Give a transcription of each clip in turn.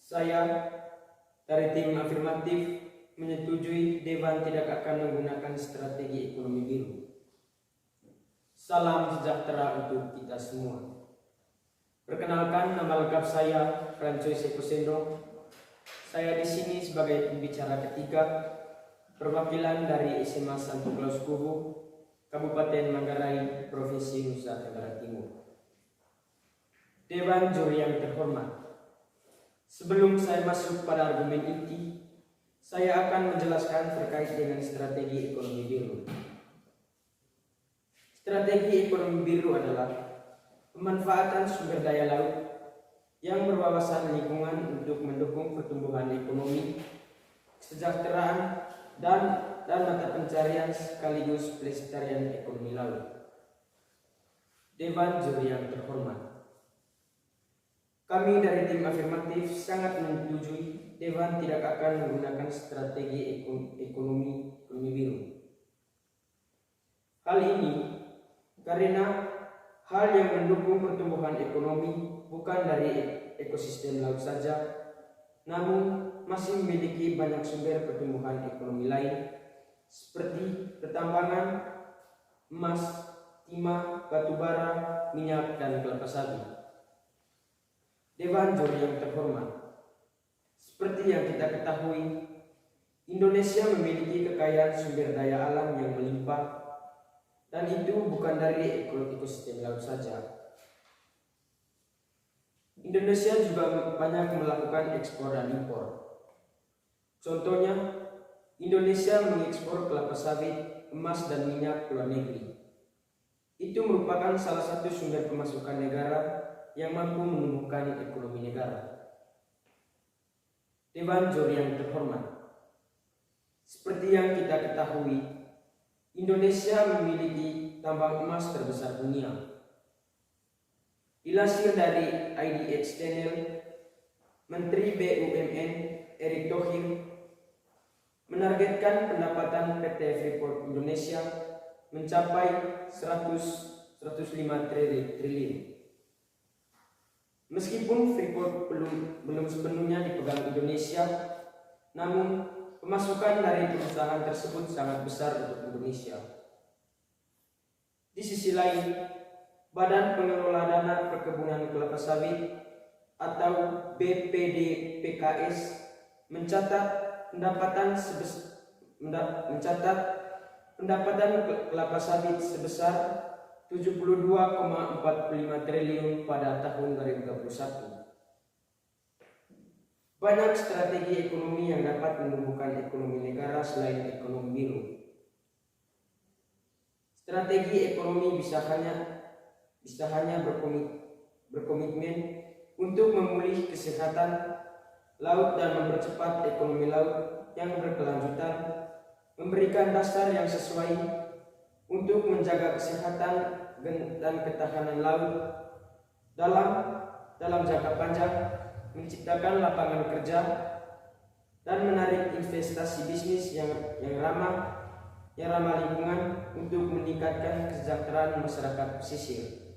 Saya dari tim afirmatif menyetujui Dewan tidak akan menggunakan strategi ekonomi biru. Salam sejahtera untuk kita semua. Perkenalkan, nama lengkap saya Francois Ekosendro. Saya di sini sebagai pembicara ketiga perwakilan dari SMA Santo Claus Kubu, Kabupaten Manggarai, Provinsi Nusa Tenggara Timur. Dewan juri yang terhormat, sebelum saya masuk pada argumen inti, saya akan menjelaskan terkait dengan strategi ekonomi biru. Strategi ekonomi biru adalah pemanfaatan sumber daya laut yang berwawasan lingkungan untuk mendukung pertumbuhan ekonomi, kesejahteraan, dan mata pencarian sekaligus pelestarian ekonomi laut. Dewan juri yang terhormat, kami dari tim afirmatif sangat menyetujui Dewan tidak akan menggunakan strategi ekonomi biru. Hal ini karena hal yang mendukung pertumbuhan ekonomi bukan dari ekosistem laut saja, namun masih memiliki banyak sumber pertumbuhan ekonomi lain seperti pertambangan, emas, timah, batu bara, minyak, dan kelapa sawit. Dewan juri yang terhormat, seperti yang kita ketahui, Indonesia memiliki kekayaan sumber daya alam yang melimpah, dan itu bukan dari ekosistem laut saja. Indonesia juga banyak melakukan ekspor dan impor. Contohnya, Indonesia mengekspor kelapa sawit, emas, dan minyak ke luar negeri. Itu merupakan salah satu sumber pemasukan negara yang mampu menumbuhkan ekonomi negara. Dewan juri yang terhormat, seperti yang kita ketahui, Indonesia memiliki tambang emas terbesar dunia. Dilansir dari IDX Channel, Menteri BUMN Erick Thohir menargetkan pendapatan PT Freeport Indonesia mencapai 105 triliun. Meskipun Freeport belum sepenuhnya dipegang Indonesia, namun pemasukan dari perusahaan tersebut sangat besar untuk Indonesia. Di sisi lain, Badan Pengelola Dana Perkebunan Kelapa Sawit atau BPDPKS mencatat pendapatan kelapa sawit sebesar 72,45 triliun pada tahun 2021. Banyak strategi ekonomi yang dapat menumbuhkan ekonomi negara selain ekonomi biru. Strategi ekonomi bisa hanya berkomitmen untuk memulih kesehatan laut dan mempercepat ekonomi laut yang berkelanjutan, memberikan dasar yang sesuai untuk menjaga kesehatan dan ketahanan laut dalam jangka panjang, menciptakan lapangan kerja, dan menarik investasi bisnis yang ramah lingkungan untuk meningkatkan kesejahteraan masyarakat pesisir,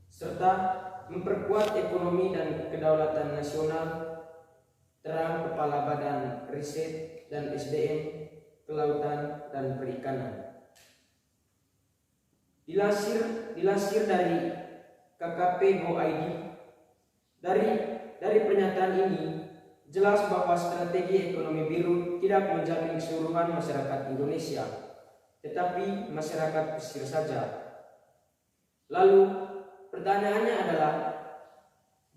serta memperkuat ekonomi dan kedaulatan nasional. Terang Kepala Badan Riset dan SDM Kelautan dan Perikanan. Dilansir dari kkp.go.id, dari pernyataan ini jelas bahwa strategi ekonomi biru tidak menjamin keseluruhan masyarakat Indonesia, tetapi masyarakat pesisir saja. Lalu pertanyaannya adalah,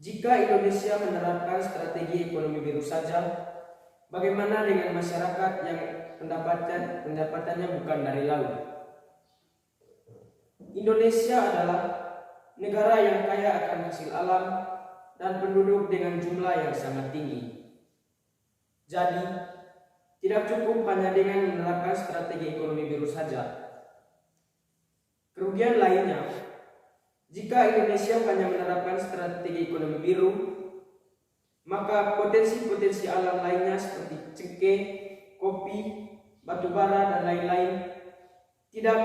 jika Indonesia menerapkan strategi ekonomi biru saja, bagaimana dengan masyarakat yang pendapatannya bukan dari laut? Indonesia adalah negara yang kaya akan hasil alam dan penduduk dengan jumlah yang sangat tinggi. Jadi, tidak cukup hanya dengan menerapkan strategi ekonomi biru saja. Kerugian lainnya, jika Indonesia hanya menerapkan strategi ekonomi biru, maka potensi alam lainnya seperti cengkeh, kopi, batu bara, dan lain-lain tidak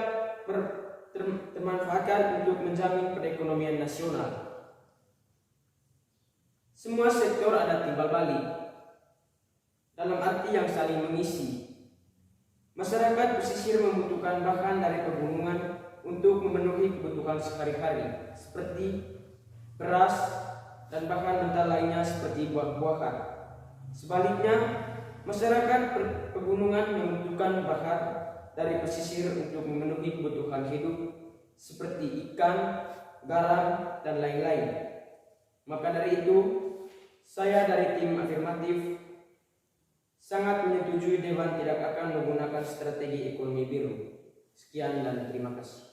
termanfaatkan untuk menjamin perekonomian nasional. Semua sektor ada timbal balik, dalam arti yang saling mengisi. Masyarakat pesisir membutuhkan bahan dari pegunungan untuk memenuhi kebutuhan sehari-hari, seperti beras dan bahan mentah lainnya seperti buah-buahan. Sebaliknya, masyarakat pegunungan membutuhkan bahan dari pesisir untuk memenuhi kebutuhan hidup seperti ikan, garam, dan lain-lain. Maka dari itu, saya dari tim afirmatif sangat menyetujui Dewan tidak akan menggunakan strategi ekonomi biru. Sekian dan terima kasih.